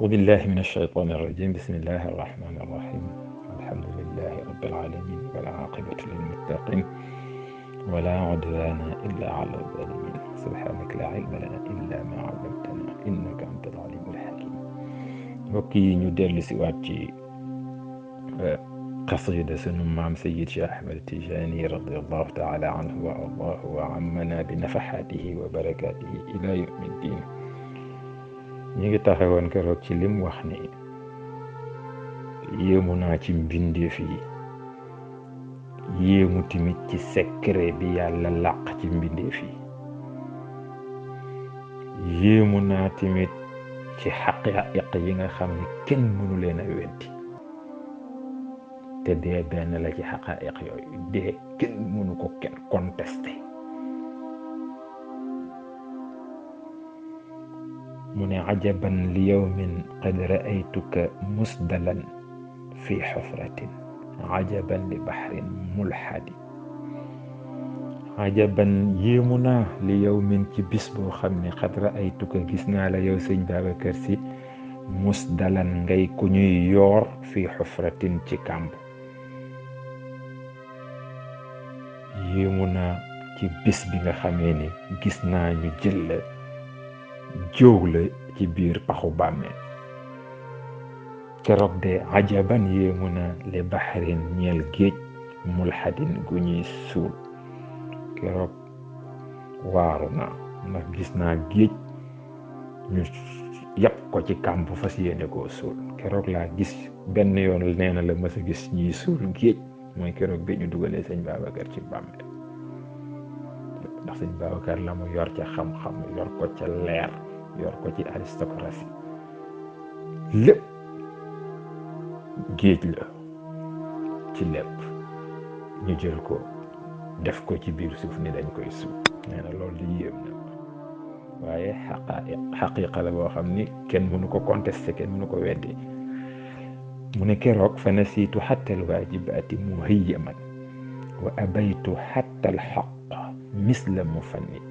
أعوذ بالله من الشيطان الرجيم. بسم الله الرحمن الرحيم. الحمد لله رب العالمين والعاقبة للمتقين ولا عدوان إلا على الظالمين. سبحانك لا علم لنا إلا ما علمتنا إنك أنت العليم الحكيم. وكي ندير سواتي قصيدة سنو مام سيد شيخ أحمد التجاني رضي الله تعالى عنه وأرضاه وعمنا بنفحاته وبركاته إلى يوم الدين. ñi ngi taxawoon keroog ci lim wax ni yéemu naa ci mbindeef yi, yéemu tamit ci secret bi yàlla làq ci mbindeef yi, yéemu naa tamit ci xaqaiq yi nga xam ni kenn mënu leen a weddi te dee benn la ci xaqaiq yooyu. dee kenn mënu ko kenn contesté. mu ne ajaban li yawmin qad ra'aytuka musdalan fi xufratin ajaban li baxrin mulxadi. ajaban yéemu naa li yawmin ci bis boo xam ne qad ra'aytuka gis naa la yow sëñ Babacar Si musdalan ngay ku ñuy yoor fi xufratin ci kàmb. yéemu naa ci bis bi nga xamee ni gis naa ñu jël la jóow la ci biir paxu bàmmeel. keroog de ajaban yéemu na li baxarin ñeel géej mulxadin gu ñuy suul. keroog waaru naa ndax gis naa géej ñu yàpp ko ci kàmb fas yéene koo suul. keroog laa gis benn yoon nee na la mës a gis ñuy suul géej mooy keroog bi ñu dugalee sëñ Babacar ci bàmmeel. ndax sëñ Babacar la mu yor ca xam-xam, yor ko ca leer, yor ko ci aristocratie, lépp géej la ci lépp. ñu jël ko def ko ci biir suuf ni dañ koy suuf. nee na loolu di yéem na waaye xaqiiqa la boo xam ni kenn mënu ko contesté, kenn mënu ko weddi. mu ne keroog fa nasiitu xatta alwaajibaati muhayyaman wa abaytu xatta alxaq misla mufannid.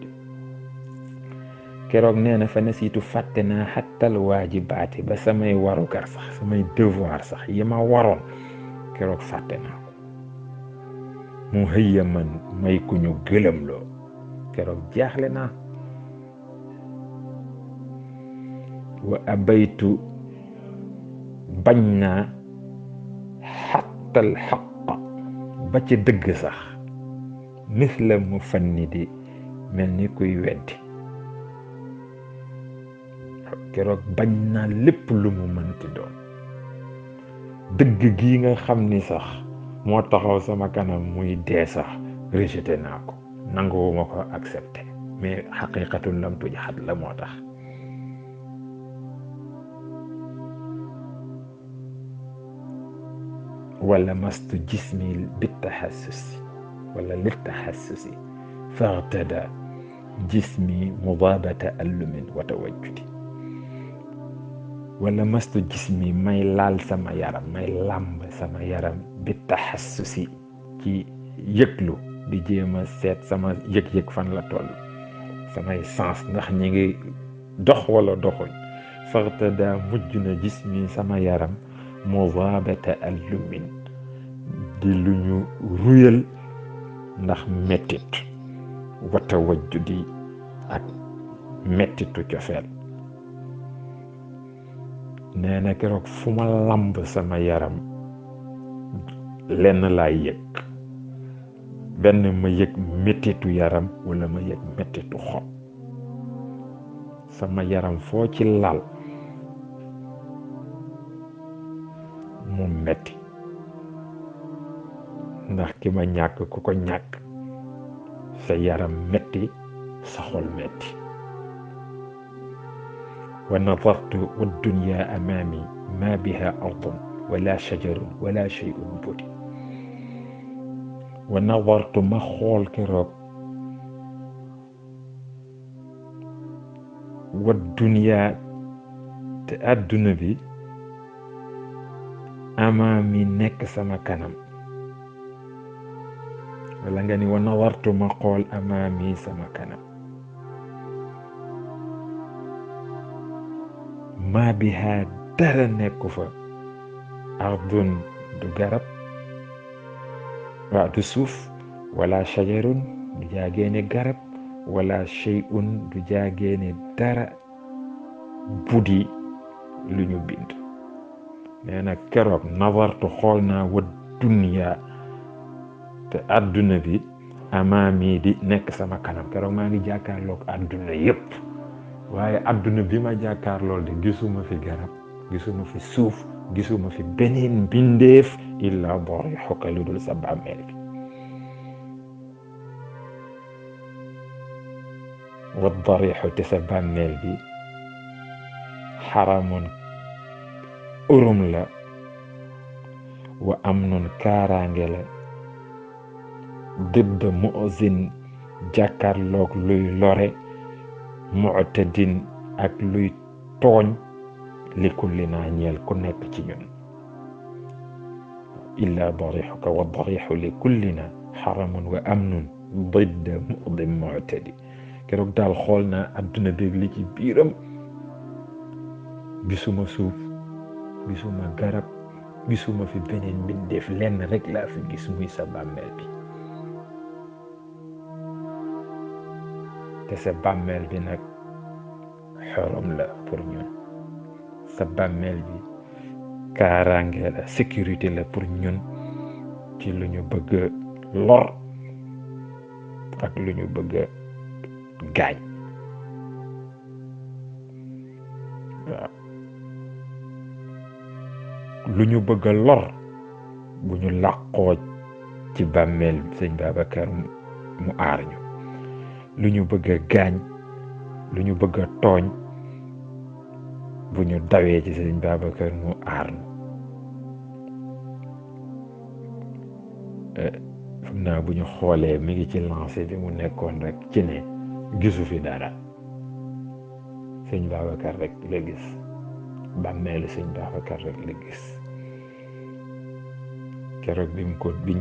keroog nee na fa nasiitu fàtte naa xattal waajibaati ba samay warugar sax, samay devoir sax yi ma waroon keroog fàtte naa ko. mu hëyya man may ku ñu gëlëmloo. keroog jaaxle naa. wa abaytu bañ naa xattal xaq ba ca dëgg sax misla mu fannidi mel ni kuy weddi. keroog bañ naa lépp lu mu mënti doon. dëgg gii nga xam ni sax moo taxaw sama kanam muy dee sax rejeté naa ko, nanguwuma ko accepté. mais xaqiqatul lam tuj xat la moo tax. wala mastu jismi bitaxassusi wala litaxassusi faxtada jismi mudaabata allumin wa tawajjudi. wala mastu jismi may laal sama yaram, may làmb sama yaram bitaxassusi ci yëglu, di jéem a seet sama yëg-yëg fan la toll, samay sens ndax ñi ngi dox wala doxuñ. faxtada mujj na jismi sama yaram mudaabata allumin di lu ñu ruyal ndax mettit, wa tawajjudi ak mettitu cofeel. nee na keroog fu ma lamb sama yaram lenn laay yëg, benn ma yëg mettitu yaram wala ma yëg mettitu xol. sama yaram foo ci laal mu metti ndax ki ma ñàkk ku ko ñàkk sa yaram metti, sa xol metti. wa nadartu wa dunya amaami ma biha ardun wala shajarun wala shay'un budi. wa nadartu ma xool keroog wa dunya te àdduna bi amaami nekk sama kanam, wala nga ni wa nadartu ma xool amaami sama kanam. ma biha dara nekku fa ardun du garab du suuf wala shajarun du jaageene garab wala shay'un du jaageene dara buddi lu ñu bind. nee na keroog nazartu xool naa wa dunya te adduna bi amaami di nekk sama kanam. keroog maa ngi jàkkaarloog adduna yépp waaye adduna bi ma jàkkaarlool de gisuma fi garab, gisuma fi suuf, gisuma fi beneen mbindeef illa darixuka lu dul sa bàmmeel bi. wa darixu te sa bàmmeel bi xaramun urum la wa amnun kaaraange la didd mu'zin jàkkaarloog luy lore mu'tadin ak luy tooñ li kulli naa ñeel ku nekk ci ñun. illa darixuka wa darixu li kullina xaramun wa amnun didd mu'zin mu'tadi. keroog daal xool naa adduna bi li ci biiram, gisuma suuf, gisuma garab, gisuma fi beneen mbindeef, lenn rek laa fi gis muy sa bàmmeel bi. te sa bàmmeel bi nag xorom la pour ñun. sa bàmmeel bi kaaraange la, sécurité la pour ñun ci lu ñu bëgg a lor ak lu ñu bëgg a gaañ. waaw lu ñu bëgg a lor bu ñu làqoo ci bàmmeel sëñ Babacar mu aar ñu. lu ñu bëgg a gaañ, lu ñu bëgg a tooñ bu ñu dawee ci sëñ Babacar mu aar ñu. xam naa bu ñu xoolee mi ngi ci lancé bi mu nekkoon rek ci ne gisu fi dara, sëñ Babacar rek la gis, bàmmeelu sëñ Babacar rek la gis. keroog biñ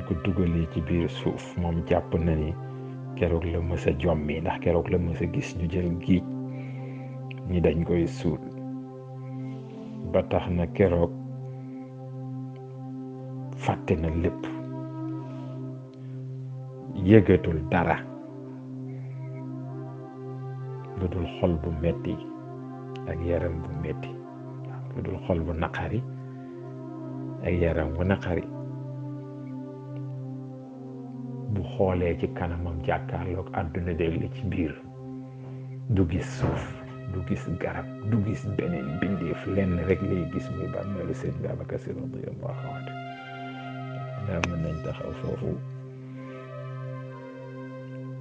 ko dugalee ci biir suuf moom jàpp na ni keroog la mës a jommi, ndax keroog la mës a gis ñu jël géej ñi dañ koy suul. ba tax na keroog fàtte na lépp, yëgatul dara lu dul xol bu metti ak yaram bu metti, lu dul xol bu naqari ak yaram bu naqari. bu xoolee ci kanamam jàkkaarloog àdduna de li ci biir, du gis suuf, du gis garab, du gis beneen bindeef, lenn rek lay gis muy bàmmeelu sëñ Babacar Sy radiyallahu anhu. naa mën nañ taxaw foofu.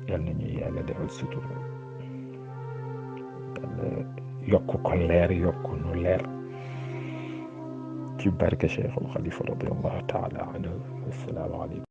yal nañu yàlla defal sutura, yàlla yokk ko leer, yokk nu leer ci barke Cheikhul Khalifa radiyallahu taala anhu. assalaamu aleykum.